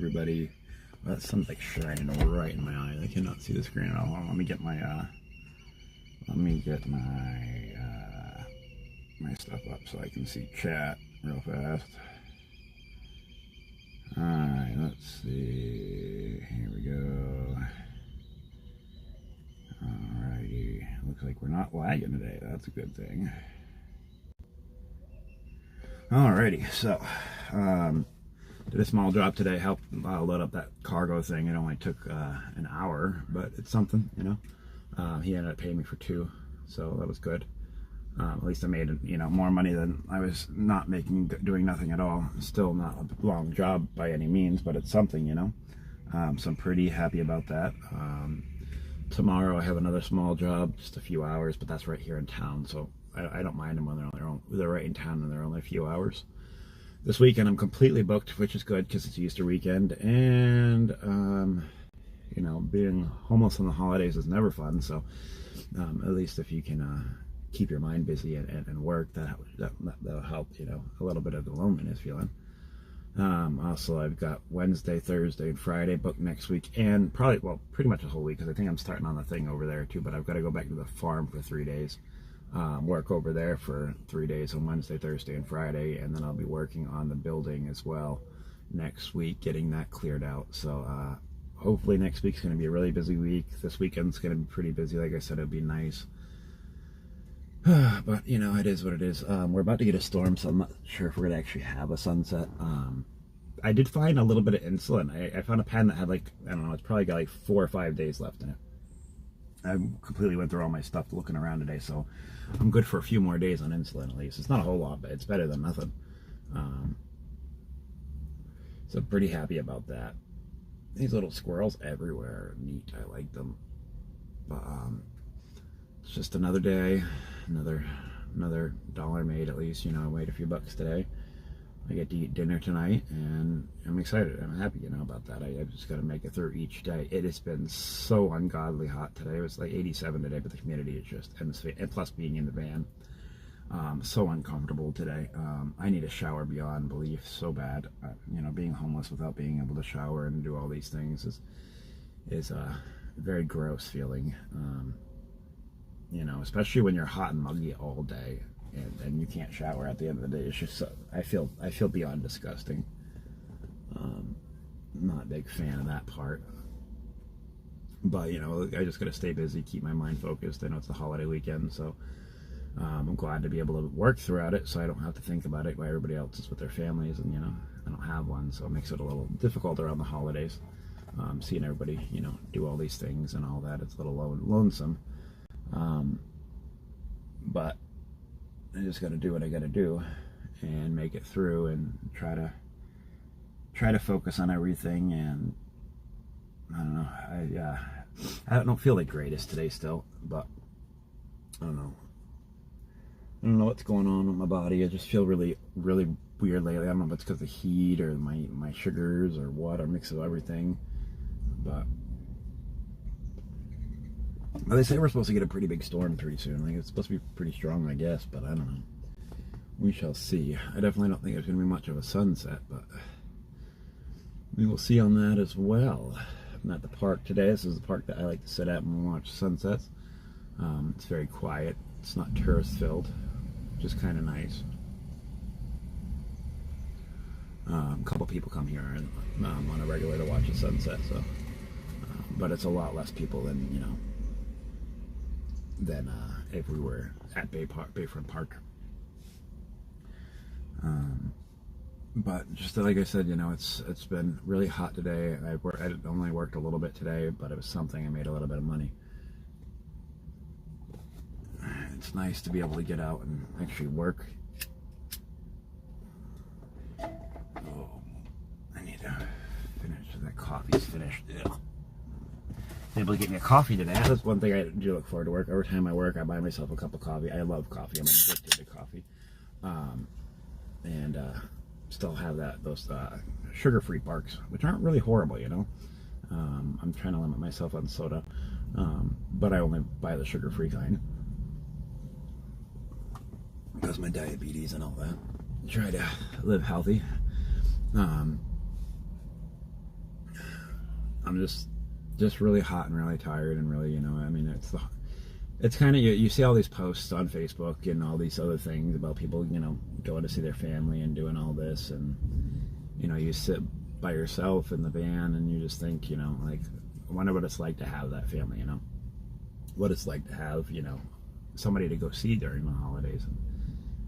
everybody. That sun's like shining right in my eyes. I cannot see the screen at all. Let me get my my stuff up so I can see chat real fast. Alright, let's see. Here we go. Alrighty. Looks like we're not lagging today. That's a good thing. Alrighty, so did a small job today, helped load up that cargo thing. It only took an hour, but it's something, you know. He ended up paying me for 2, so that was good. At least I made, you know, more money than I was not making doing nothing at all. Still not a long job by any means, but it's something, you know. So I'm pretty happy about that. Tomorrow I have another small job, just a few hours, but that's right here in town, so I don't mind them when they're right in town and they're only a few hours. This weekend I'm completely booked, which is good because it's Easter weekend, and you know, being homeless on the holidays is never fun. So at least if you can keep your mind busy and work, that'll help, you know, a little bit of the loneliness feeling. Also, I've got Wednesday, Thursday, and Friday booked next week, and probably, well, pretty much the whole week because I think I'm starting on the thing over there too. But I've got to go back to the farm for 3 days. Work over there for 3 days on Wednesday, Thursday, and Friday, and then I'll be working on the building as well next week, getting that cleared out. So hopefully next week's going to be a really busy week. This weekend's going to be pretty busy. Like I said, it'd be nice. But, you know, it is what it is. We're about to get a storm, so I'm not sure if we're going to actually have a sunset. I did find a little bit of insulin. I found a pen that had, like, I don't know, it's probably got like 4 or 5 days left in it. I completely went through all my stuff looking around today, so I'm good for a few more days on insulin at least. It's not a whole lot, but it's better than nothing. So I'm pretty happy about that. These little squirrels everywhere are neat. I like them. But it's just another day, another dollar made at least. You know, I made a few bucks today. I get to eat dinner tonight, and I'm excited. I'm happy, you know, about that. I've just got to make it through each day. It has been so ungodly hot today. It was like 87 today, but the humidity is just, and plus being in the van, so uncomfortable today. I need a shower beyond belief so bad. You know, being homeless without being able to shower and do all these things is a very gross feeling. You know, especially when you're hot and muggy all day. And you can't shower at the end of the day. It's just so, I feel beyond disgusting. Not a big fan of that part. But, you know, I just got to stay busy, keep my mind focused. I know it's the holiday weekend, so I'm glad to be able to work throughout it so I don't have to think about it while everybody else is with their families. And, you know, I don't have one, so it makes it a little difficult around the holidays. Seeing everybody, you know, do all these things and all that, it's a little lonesome. But I just got to do what I got to do and make it through and try to focus on everything. And I don't know, I don't feel the greatest today still, but I don't know what's going on with my body. I just feel really weird lately. I don't know if it's because of the heat or my sugars or what, or mix of everything. But they say we're supposed to get a pretty big storm pretty soon. Like, it's supposed to be pretty strong, I guess, but I don't know. We shall see. I definitely don't think there's going to be much of a sunset, but we will see on that as well. I'm at the park today. This is the park that I like to sit at and watch sunsets. It's very quiet. It's not tourist-filled, which is kind of nice. A couple people come here and, on a regular to watch a sunset, so but it's a lot less people than, you know, than if we were at Bayfront Park. But just like I said, you know, it's been really hot today. I only worked a little bit today, but it was something. I made a little bit of money. It's nice to be able to get out and actually work. Oh, I need to finish. That coffee's finished. Ugh. Able to get me a coffee today. That's one thing I do look forward to work. Every time I work, I buy myself a cup of coffee. I love coffee. I'm addicted to coffee. And still have those sugar-free barks, which aren't really horrible, you know. I'm trying to limit myself on soda, but I only buy the sugar-free kind because my diabetes and all that. Try to live healthy. I'm just really hot and really tired and really, I mean, it's kind of, you see all these posts on Facebook and all these other things about people, going to see their family and doing all this, and you sit by yourself in the van and you just think, like, I wonder what it's like to have that family, what it's like to have, somebody to go see during the holidays,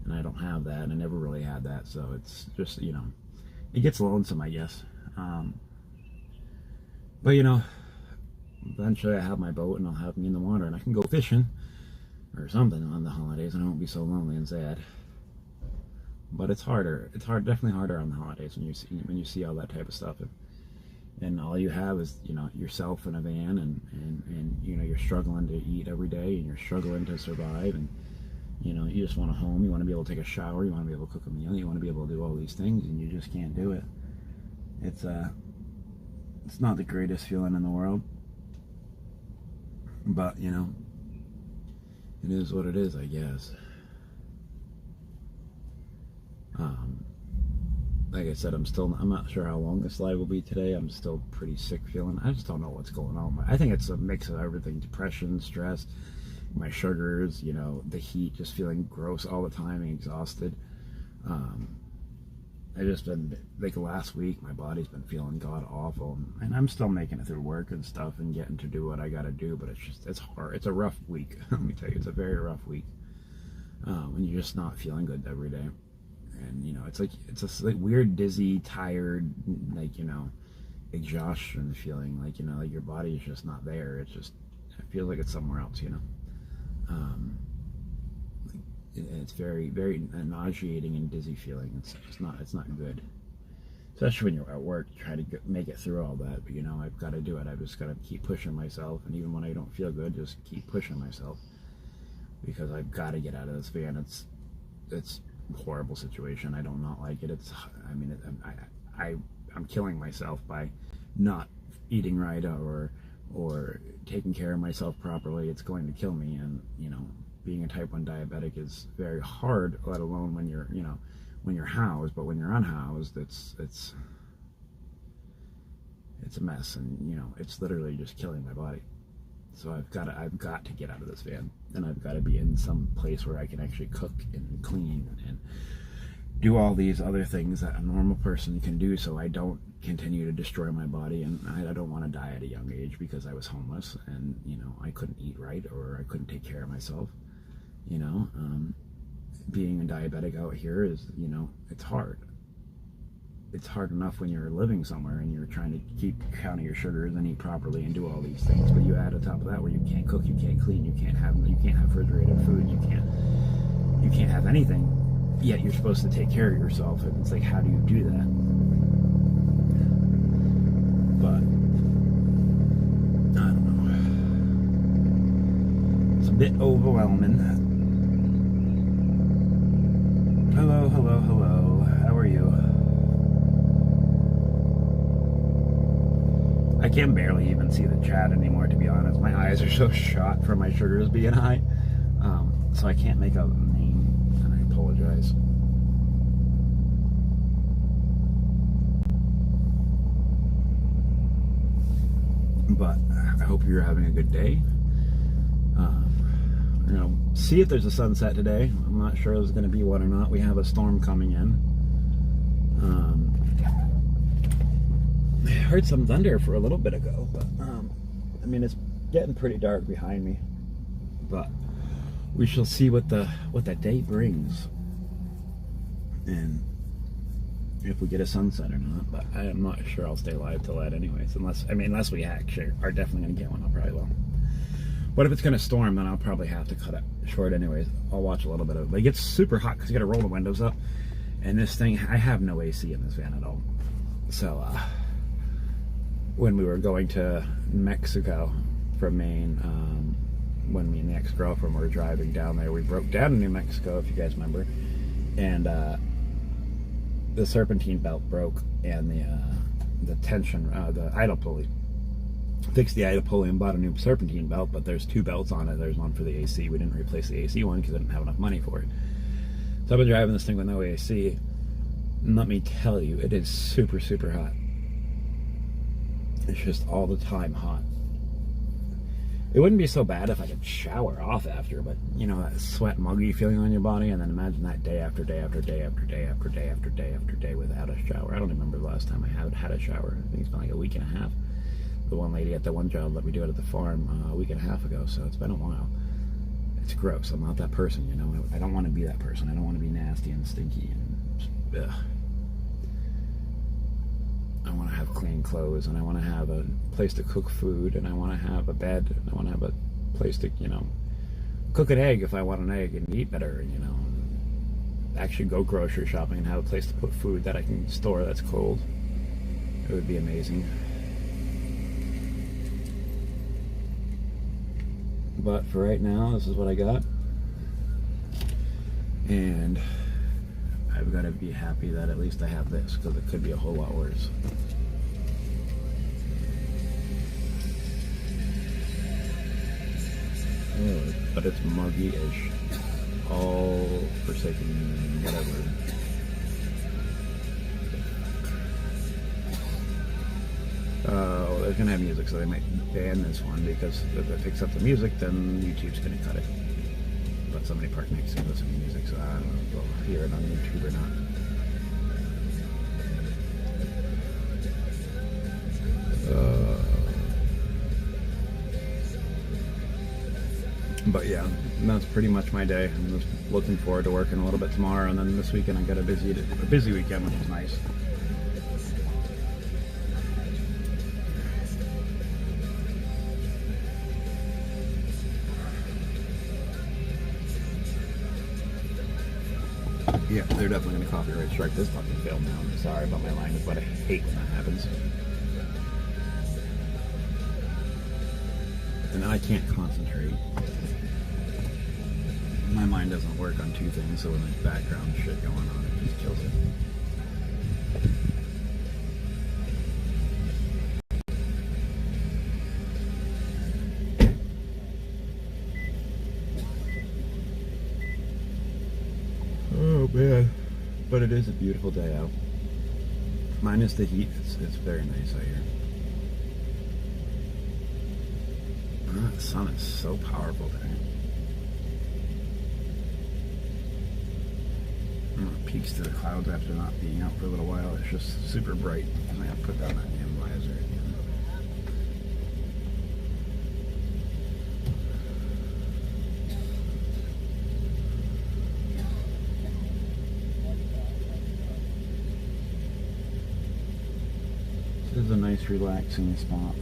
and I don't have that, and I never really had that, so it's just, it gets lonesome, I guess. But eventually I have my boat and I'll have me in the water and I can go fishing or something on the holidays, and I won't be so lonely and sad. But it's harder. It's definitely harder on the holidays when you see all that type of stuff, and all you have is yourself in a van, and you're struggling to eat every day, and you're struggling to survive, and you just want a home. You want to be able to take a shower. You want to be able to cook a meal. You want to be able to do all these things, and you just can't do it. It's not the greatest feeling in the world, but it is what it is, I guess. Like I said, I'm not sure how long this live will be today. I'm still pretty sick feeling. I just don't know what's going on. I think it's a mix of everything: depression, stress, my sugars, the heat, just feeling gross all the time and exhausted. I just been, like, last week, my body's been feeling god awful, and I'm still making it through work and stuff and getting to do what I gotta do, but it's hard. It's a rough week. Let me tell you, it's a very rough week when you're just not feeling good every day. And it's a weird, dizzy, tired, exhaustion feeling, like your body is just not there. It feels like it's somewhere else. It's very, very nauseating and dizzy feeling. It's not good, especially when you're at work trying to make it through all that. But I've got to do it. I've just got to keep pushing myself, and even when I don't feel good, just keep pushing myself, because I've got to get out of this van. It's a horrible situation. I do not like it. I'm killing myself by not eating right or taking care of myself properly. It's going to kill me, and being a type 1 diabetic is very hard, let alone when you're housed. But when you're unhoused, it's a mess, and it's literally just killing my body. So I've got to get out of this van, and I've got to be in some place where I can actually cook and clean and do all these other things that a normal person can do, so I don't continue to destroy my body. And I don't want to die at a young age because I was homeless, and I couldn't eat right, or I couldn't take care of myself. Being a diabetic out here is, it's hard. It's hard enough when you're living somewhere and you're trying to keep count of your sugars and eat properly and do all these things, but you add on top of that where you can't cook, you can't clean, you can't have refrigerated food, you can't have anything, yet you're supposed to take care of yourself. And it's like, how do you do that? But I don't know, it's a bit overwhelming. Hello, how are you? I can barely even see the chat anymore, to be honest. My eyes are so shot from my sugars being high, so I can't make out the name, and I apologize. But I hope you're having a good day. See if there's a sunset today. I'm not sure there's going to be one or not. We have a storm coming in. I heard some thunder for a little bit ago, but it's getting pretty dark behind me. But we shall see what that day brings, and if we get a sunset or not. But I am not sure I'll stay live till that anyways, unless we actually are definitely going to get one. I probably will. But if it's going to storm, then I'll probably have to cut it short anyways. I'll watch a little bit of it. But it gets super hot because you got to roll the windows up, and this thing, I have no AC in this van at all. So when we were going to Mexico from Maine, when me and the ex-girlfriend were driving down there, we broke down in New Mexico, if you guys remember, and the serpentine belt broke, and the tension, the idle pulley. Fixed the idle pulley and bought a new serpentine belt, but there's two belts on it. There's one for the AC. We didn't replace the AC one because I didn't have enough money for it. So I've been driving this thing with no AC, and let me tell you, it is super, super hot. It's just all the time hot. It wouldn't be so bad if I could shower off after, but you know, that sweat muggy feeling on your body, and then imagine that day after day after day after day after day after day after day without a shower. I don't remember the last time I had a shower. I think it's been like a week and a half. The one lady at the one job let me do it at the farm a week and a half ago, so it's been a while. It's gross. I'm not that person, you know. I don't want to be that person. I don't want to be nasty and stinky and ugh. I want to have clean clothes, and I want to have a place to cook food, and I want to have a bed, and I want to have a place to, you know, cook an egg if I want an egg and eat better, you know. Actually go grocery shopping and have a place to put food that I can store that's cold. It would be amazing. But for right now, this is what I got. And I've got to be happy that at least I have this, because it could be a whole lot worse. Oh, but it's muggy-ish. All forsaken whatever. Oh, they're going to have music, so they might ban this one, because if it picks up the music, then YouTube's going to cut it. But somebody parked next to me listening to music, so I don't know if they'll hear it on YouTube or not. But yeah, that's pretty much my day. I'm just looking forward to working a little bit tomorrow, and then this weekend I got a busy weekend, which is nice. Yeah, they're definitely going to copyright strike this fucking film now. I'm sorry about my language, but I hate when that happens. And I can't concentrate. My mind doesn't work on two things, so when there's background shit going on, it just kills it. Oh man, but it is a beautiful day out. Minus the heat, it's very nice out here. The sun is so powerful today. Peaks to the clouds after not being out for a little while. It's just super bright. I have to put down that damn visor again. This is a nice relaxing spot.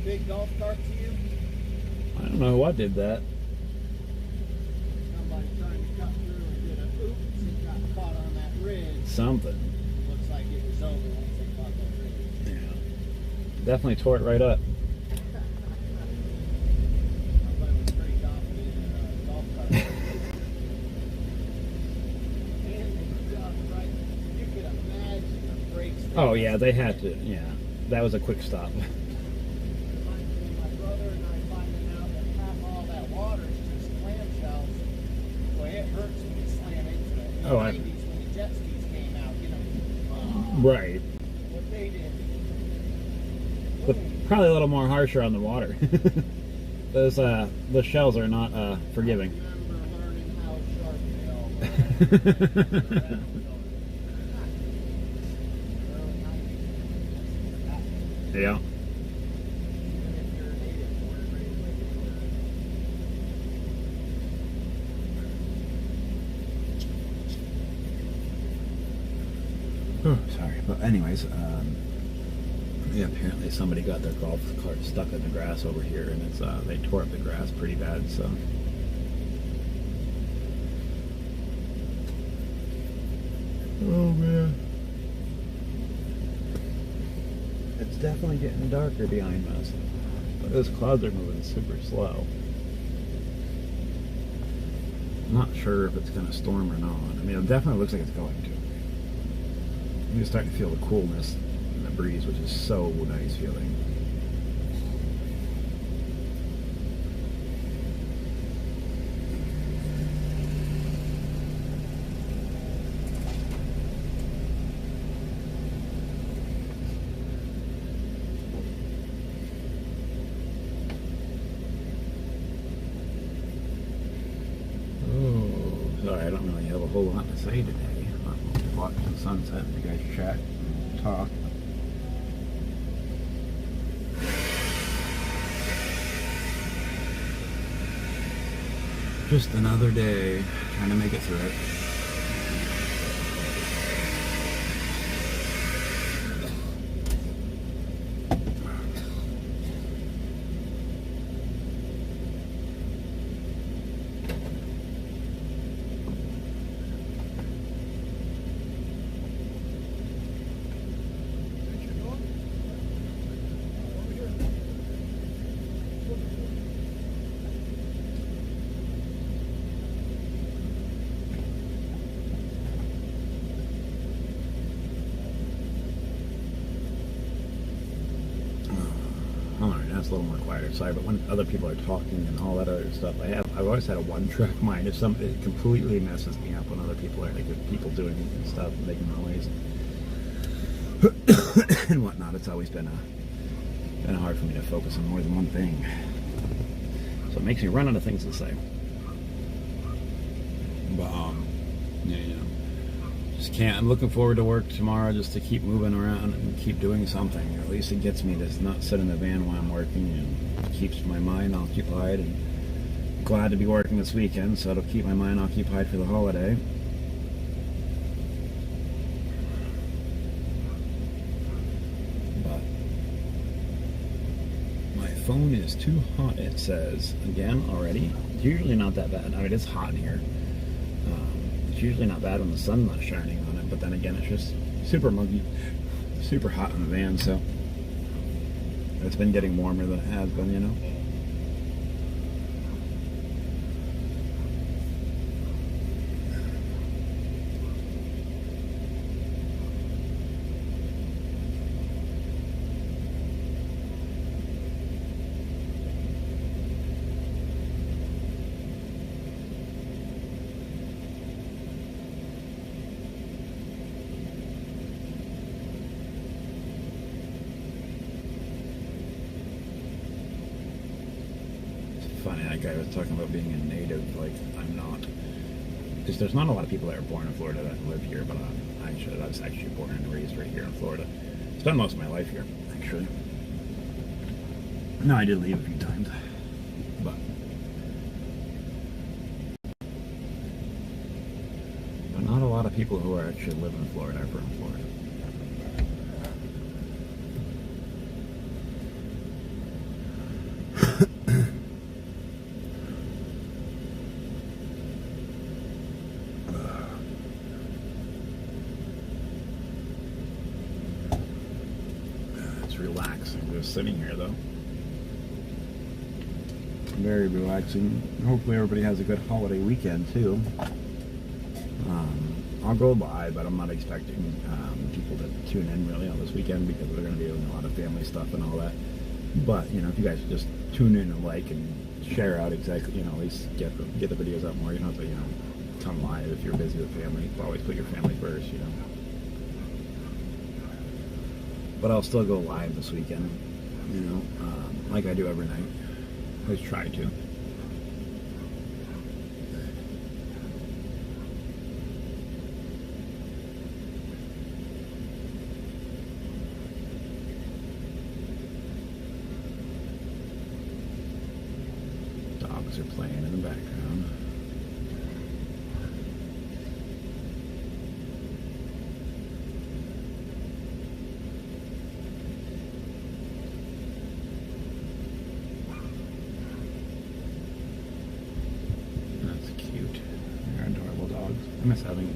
Big golf cart to you? I don't know what did that. Somebody trying to cut through and did a oops and got caught on that ridge. Something. Looks like it was over once they caught that ridge. Yeah. Definitely tore it right up. Somebody was pretty confident in a golf cart. And they got right. You could imagine the brakes. Oh yeah, they had to. Yeah, that was a quick stop. Oh, when the jet skis came out, you know. Right. What they did. But probably a little more harsher on the water. Those the shells are not forgiving. I remember learning how sharp they all were. Yeah. Oh, sorry, but anyways, yeah, apparently somebody got their golf cart stuck in the grass over here, and it's they tore up the grass pretty bad. So, oh man, it's definitely getting darker behind us, but those clouds are moving super slow. I'm not sure if it's going to storm or not. I mean, it definitely looks like it's going to. You're starting to feel the coolness and the breeze, which is so nice feeling. don't really have a whole lot to say today. I'll watch the sunset, you guys chat and talk. Just another day, trying to make it through it. It's a little more quieter side, but when other people are talking and all that other stuff, I've always had a one-track mind. It completely messes me up when other people are like people doing stuff, making noise and whatnot. It's always been hard for me to focus on more than one thing, so it makes me run out of things to say. But yeah, you know, just can't. I'm looking forward to work tomorrow just to keep moving around and keep doing something. At least it gets me to not sit in the van while I'm working, and keeps my mind occupied. And glad to be working this weekend, so it'll keep my mind occupied for the holiday. But my phone is too hot, it says again already. It's usually not that bad. I mean, it's hot in here. It's usually not bad when the sun's not shining on it, but then again, it's just super muggy, super hot in the van, so it's been getting warmer than it has been, you know. Funny, that guy was talking about being a native, like, I'm not. Because there's not a lot of people that are born in Florida that live here, but I was actually born and raised right here in Florida. Spent most of my life here, actually. No, I did leave a few times, but not a lot of people who are actually live in Florida are from Florida. Relaxing just sitting here, though. Very relaxing. Hopefully everybody has a good holiday weekend too. I'll go by, but I'm not expecting people to tune in really on this weekend, because we're going to be doing a lot of family stuff and all that. But you know, if you guys just tune in and like and share out, exactly, you know, at least get the videos out more. You don't have to, you know, come live if you're busy with family. Always put your family first, you know. But I'll still go live this weekend, you know, like I do every night. At least try to. Dogs are playing in the background. I miss having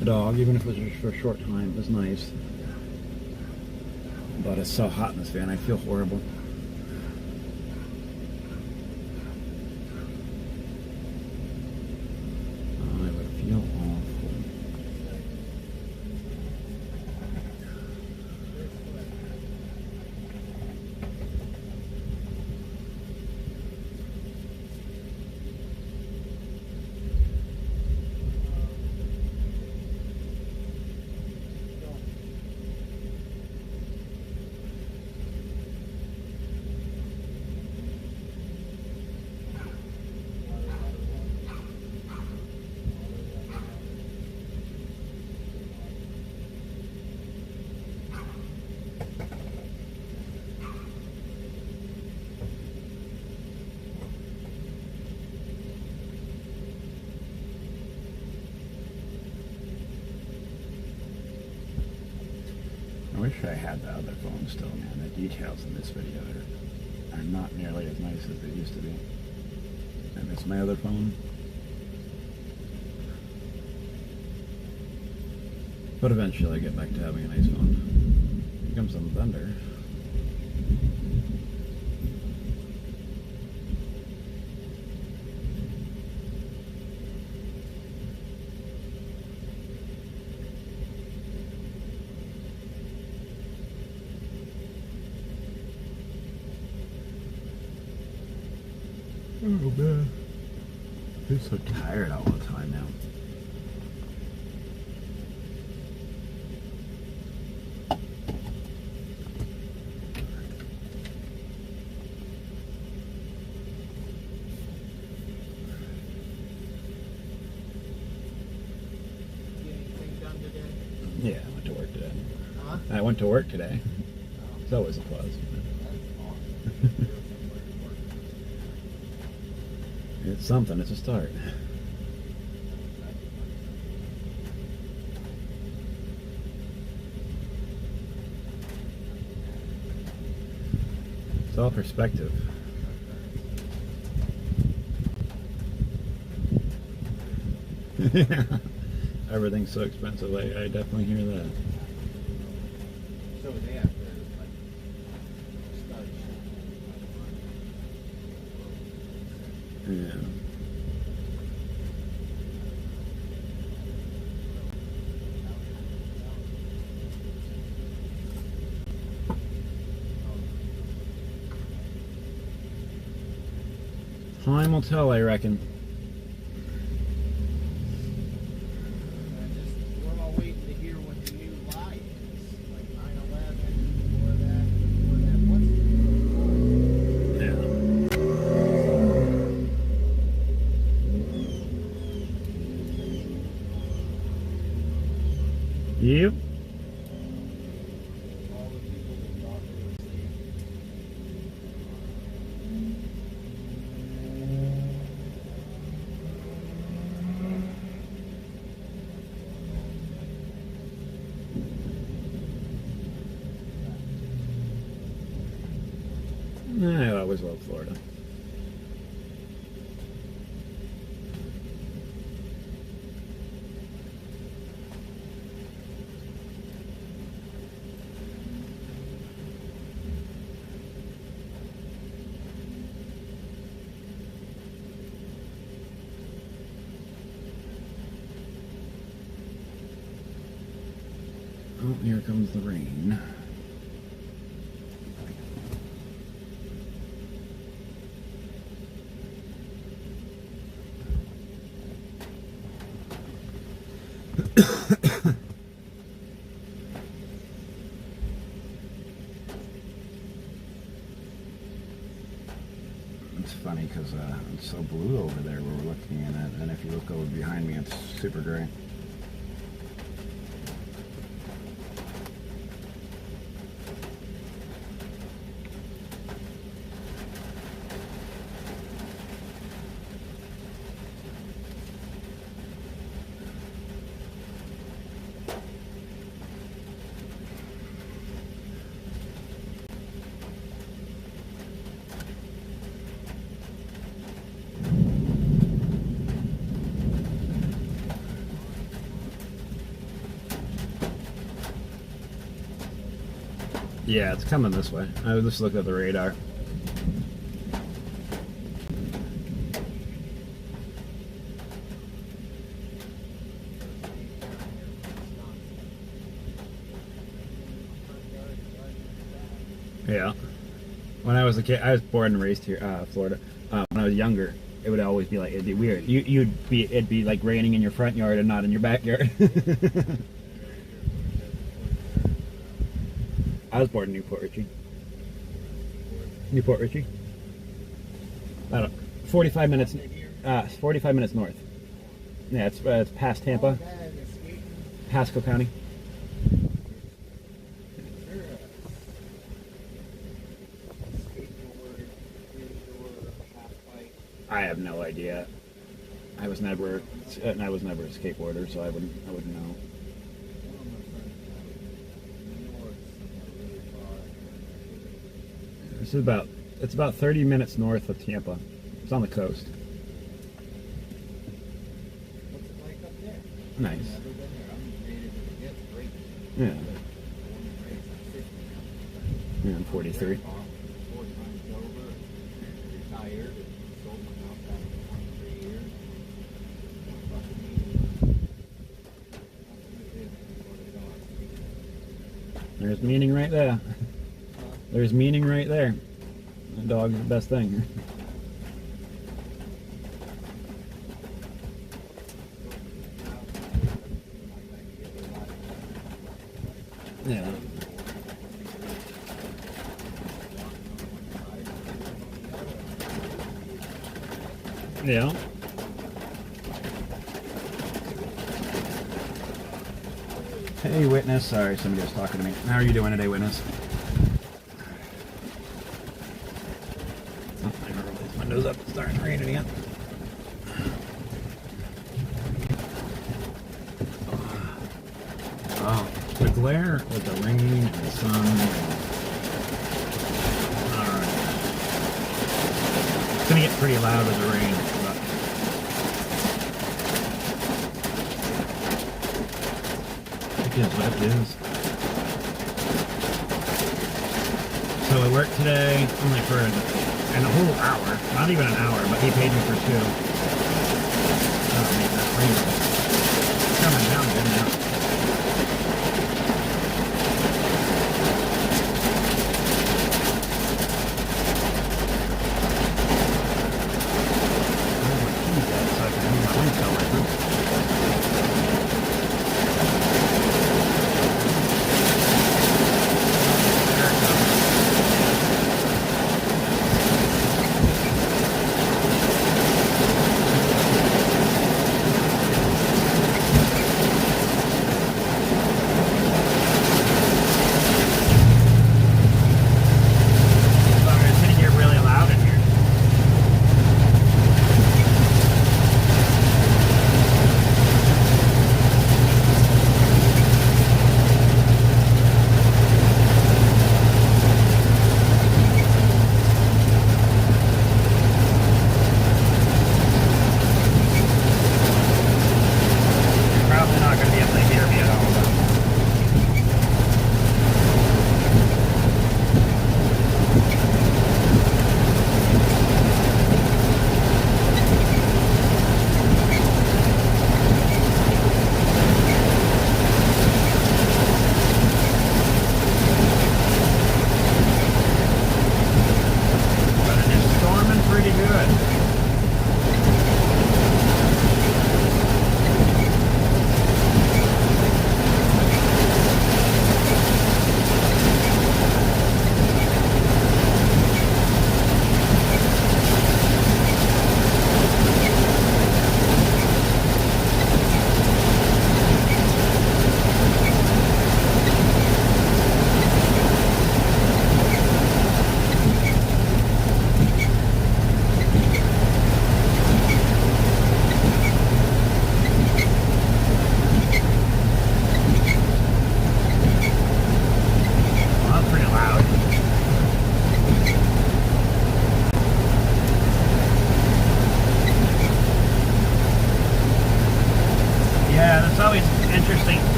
a dog, even if it was just for a short time. It was nice. But it's so hot in this van, I feel horrible. I would feel awful. wish I had the other phone still, man. The details in this video are not nearly as nice as they used to be. I miss my other phone. But eventually I get back to having a nice phone. Here comes some thunder. Oh man, I'm so tired all the time now. Get anything done today? Yeah, I went to work today. Huh? I went to work today. It's always a plus. It's something, it's a start. It's all perspective. Everything's so expensive. I definitely hear that. So they have to like start Yeah. Time will tell, I reckon. we're all waiting to hear what the new lie is. Like 9/11, Yeah. Yep. all the people that thought they were safe. I always loved Florida. Oh, here comes the rain. It's funny because it's so blue over there where we're looking at it, and if you look over behind me, it's super gray. Yeah, it's coming this way. I just looked at the radar. Yeah. When I was a kid, I was born and raised here, Florida. When I was younger, it would always be like, it'd be weird. It'd be like raining in your front yard and not in your backyard. I was born in Newport Richey. Newport Richey. About 45 minutes. 45 minutes north. Yeah, it's past Tampa, Pasco County. I have no idea. I was never a skateboarder, so I wouldn't know. This is it's about 30 minutes north of Tampa. It's on the coast. What's it like up there? Nice. I've never been there. I'm rated to get great. Yeah. Born and raised. I'm 50 now. Yeah, I'm 43. 4 times over. Retired. Sold my house after 23 years. There's meaning right there. There's meaning right there. A dog's the best thing. Yeah. Yeah. Hey, Witness. Sorry, somebody was talking to me. How are you doing today, Witness? Oh, I gotta roll these windows up. It's starting to rain again. Oh, the glare with the rain and the sun. Alright. It's gonna get pretty loud with the rain. Is what it is. So I worked today only for a whole hour, not even an hour, but he paid me for 2. Oh, man, that rain is coming down good now. Oh, my keys out so I can move my windshield wiper.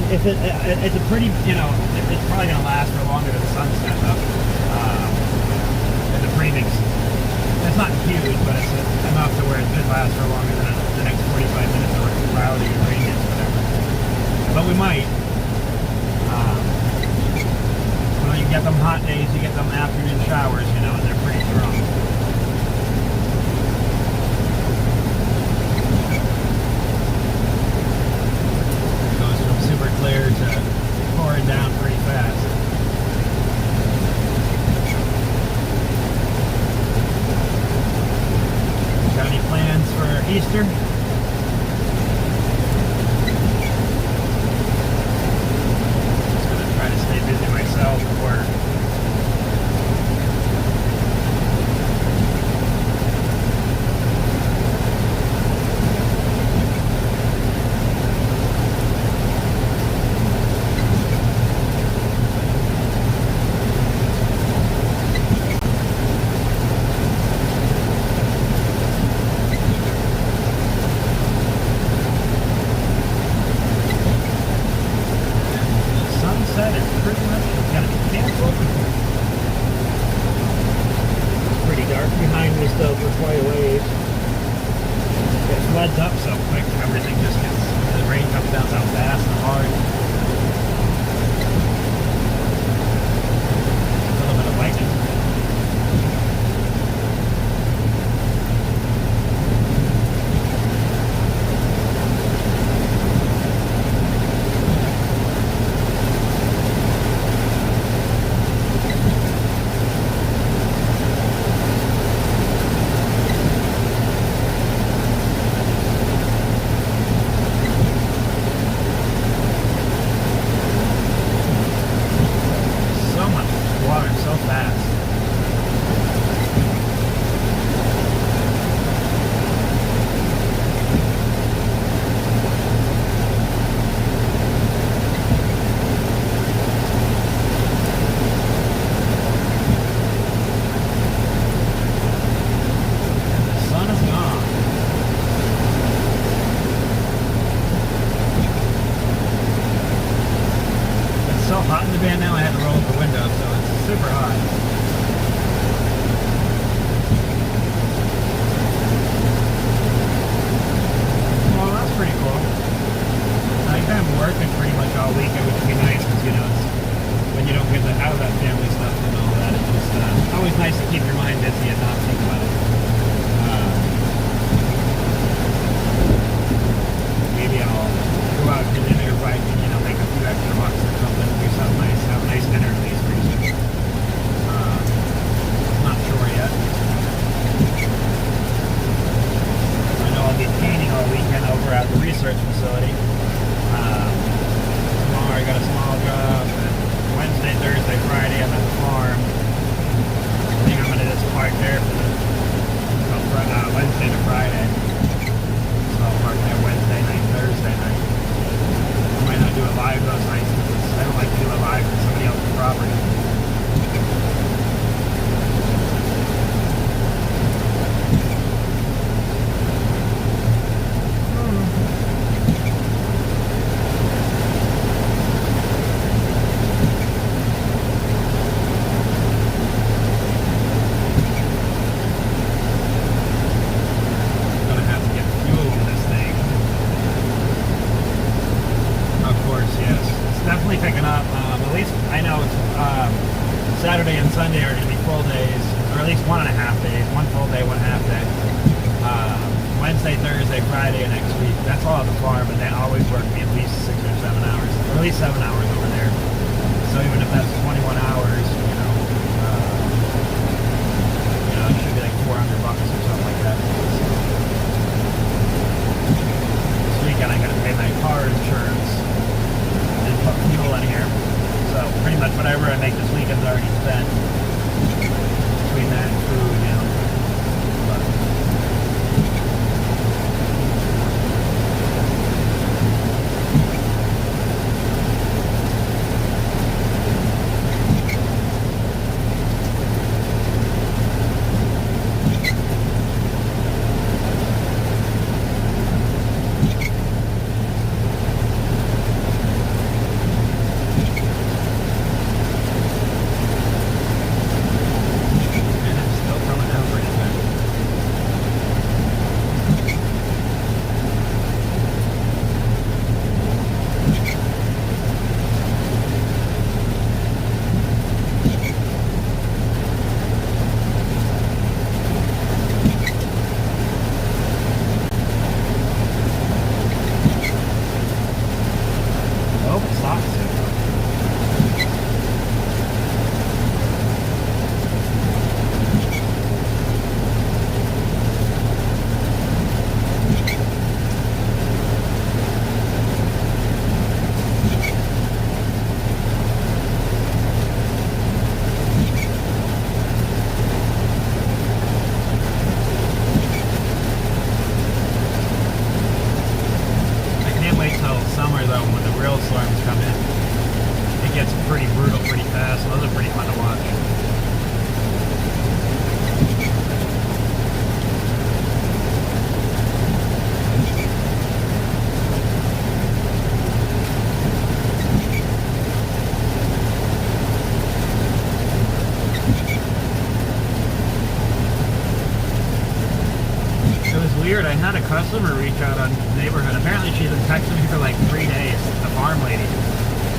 If it's a pretty, it's probably going to last for longer than the sunset, though. It's a pretty big, it's not huge, but it's enough to where it could last for longer than the next 45 minutes of cloudy and rainy or whatever. But we might. You get them hot days, you get them afternoon showers, and they're pretty strong. Super clear to pouring down pretty fast. rain comes down so fast and hard. A little bit of lightning. Hot in the van now, I had to roll up the window, so it's super hot. Well, that's pretty cool. I've been working pretty much all weekend, which would be nice because, you know, it's, when you don't get out of that family stuff and all that, it's just always nice to keep your mind busy and not think about it. Maybe I'll go out to dinner if I can, you know, make a few extra bucks or something, do something nice, have a nice dinner at least pretty soon. Not sure yet. I know I'll be painting all weekend over at the research facility. Tomorrow I got a small job, and Wednesday, Thursday, Friday I'm at the farm. I think I'm going to just park there for the Wednesday to Friday. So I'll park there Wednesday night, Thursday night. I might not do it live those nights because I don't like to do it live for somebody else's property. Picking up, at least I know it's Saturday and Sunday are going to be full days, or at least 1.5 days, one full day, 1.5 day. Wednesday, Thursday, Friday next week. That's all at the farm, but they always work me at least 6 or 7 hours, or at least 7 hours over there. So even if that's 21 hours, it should be like $400 or something like that. This weekend I got to pay my car insurance. Put fuel in here, so pretty much whatever I make this weekend's already spent between that and food, weird. I had a customer reach out on neighborhood. Apparently she's in texted me for like 3 days, the farm lady.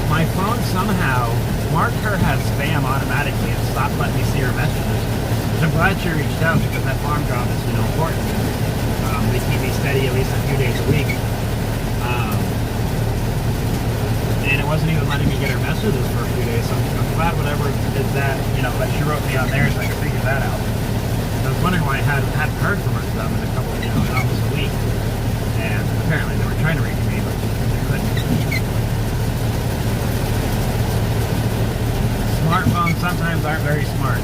My phone somehow marked her as spam automatically and stopped letting me see her messages. So I'm glad she reached out because that farm job is, you know, important. They keep me steady at least a few days a week. And it wasn't even letting me get her messages for a few days, so I'm glad whatever did that, you know, that she wrote me on there so I could figure that out. I was wondering why I hadn't heard from her stuff in a couple, you know, in almost a week. And apparently they were trying to reach me, but they couldn't. Smartphones sometimes aren't very smart.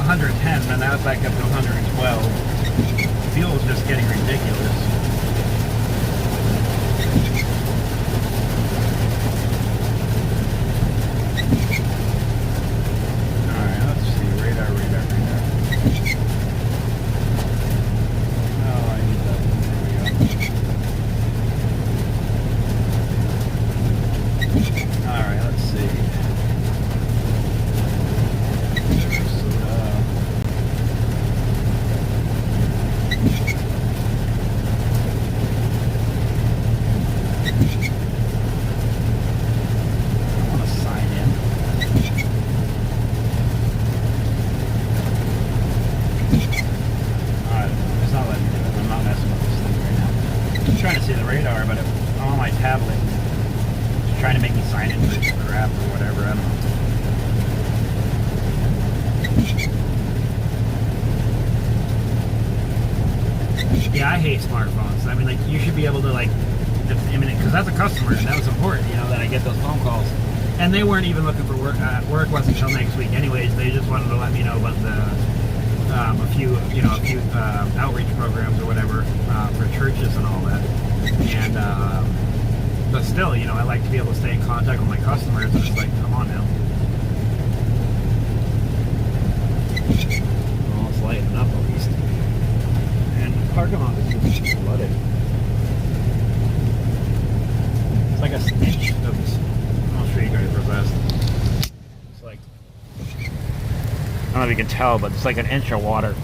$110, and now it's back up to 112. Fuel is just getting ridiculous. Alright, let's see. Radar. Oh, I need that. There we go. Alright, let's see. Yeah, I hate smartphones. I mean, like, you should be able to, like, because as a customer, that was important, you know, that I get those phone calls. And they weren't even looking for work. Work wasn't until next week anyways. They just wanted to let me know about a few outreach programs or whatever for churches and all that. And, but still, you know, I like to be able to stay in contact with my customers. And it's like, come on now. Well, let's lighten up at least. And the parking lot is just flooded. It's like an inch of this. I'll show you guys real fast. It's like, I don't know if you can tell, but it's like an inch of water.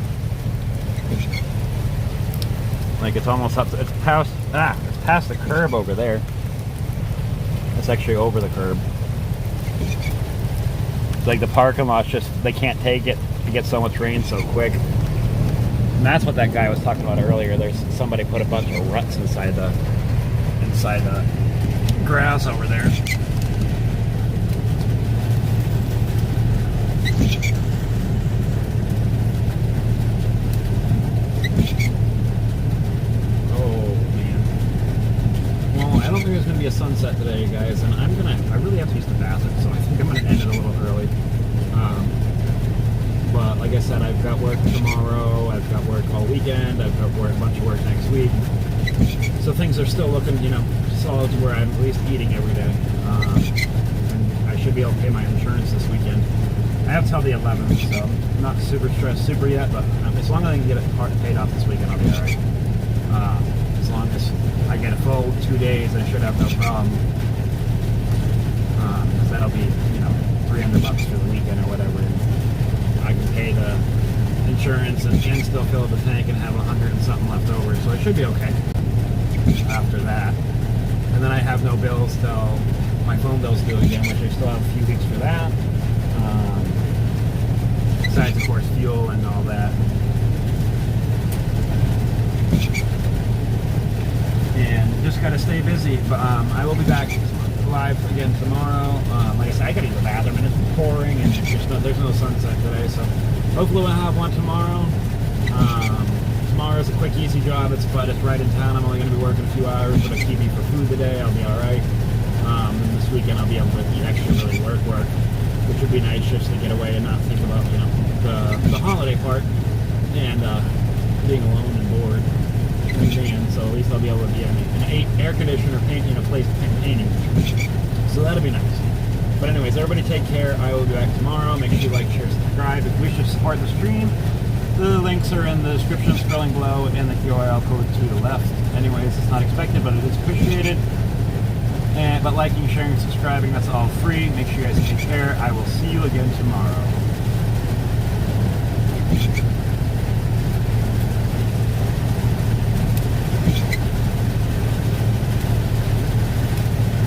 Like it's almost up to, it's past the curb over there. It's actually over the curb. It's like the parking lot's just, they can't take it to get so much rain so quick. And that's what that guy was talking about earlier. There's somebody put a bunch of ruts inside the grass over there. Oh man. Well, I don't think there's gonna be a sunset today, guys, and I really have to use the bathroom, so I think I'm gonna end it a little early. But like I said, I've got work tomorrow, I've got work all weekend, I've got a bunch of work next week. So things are still looking, you know, solid to where I'm at least eating every day. And I should be able to pay my insurance this weekend. I have till the 11th, so I'm not super stressed yet, but as long as I can get it paid off this weekend, I'll be alright. As long as I get a full 2 days, I should have no problem. Because that'll be, you know, $300 for the weekend or whatever. I can pay the insurance and still fill up the tank and have 100 and something left over, so I should be okay after that. And then I have no bills till my phone bill's due again, which I still have a few weeks for that. Besides, of course, fuel and all that. And just gotta stay busy. But I will be back live again tomorrow. Like I said, I gotta use the bathroom and it's pouring and there's no sunset today, so hopefully we'll have one tomorrow. Tomorrow's a quick, easy job. It's right in town. I'm only gonna be working a few hours, but I keep me for food today. I'll be all right. And this weekend I'll be able to eat extra, really work, which would be nice just to get away and not think about the holiday part and being alone and bored. And so at least I'll be able to be in an air conditioner place painting. So that'll be nice. But anyways, everybody take care. I will be back tomorrow. Make sure you like, share, subscribe. If you wish to support the stream, the links are in the description, scrolling below, and the URL code to the left. Anyways, it's not expected, but it is appreciated. But liking, sharing, and subscribing, that's all free. Make sure you guys take care. I will see you again tomorrow.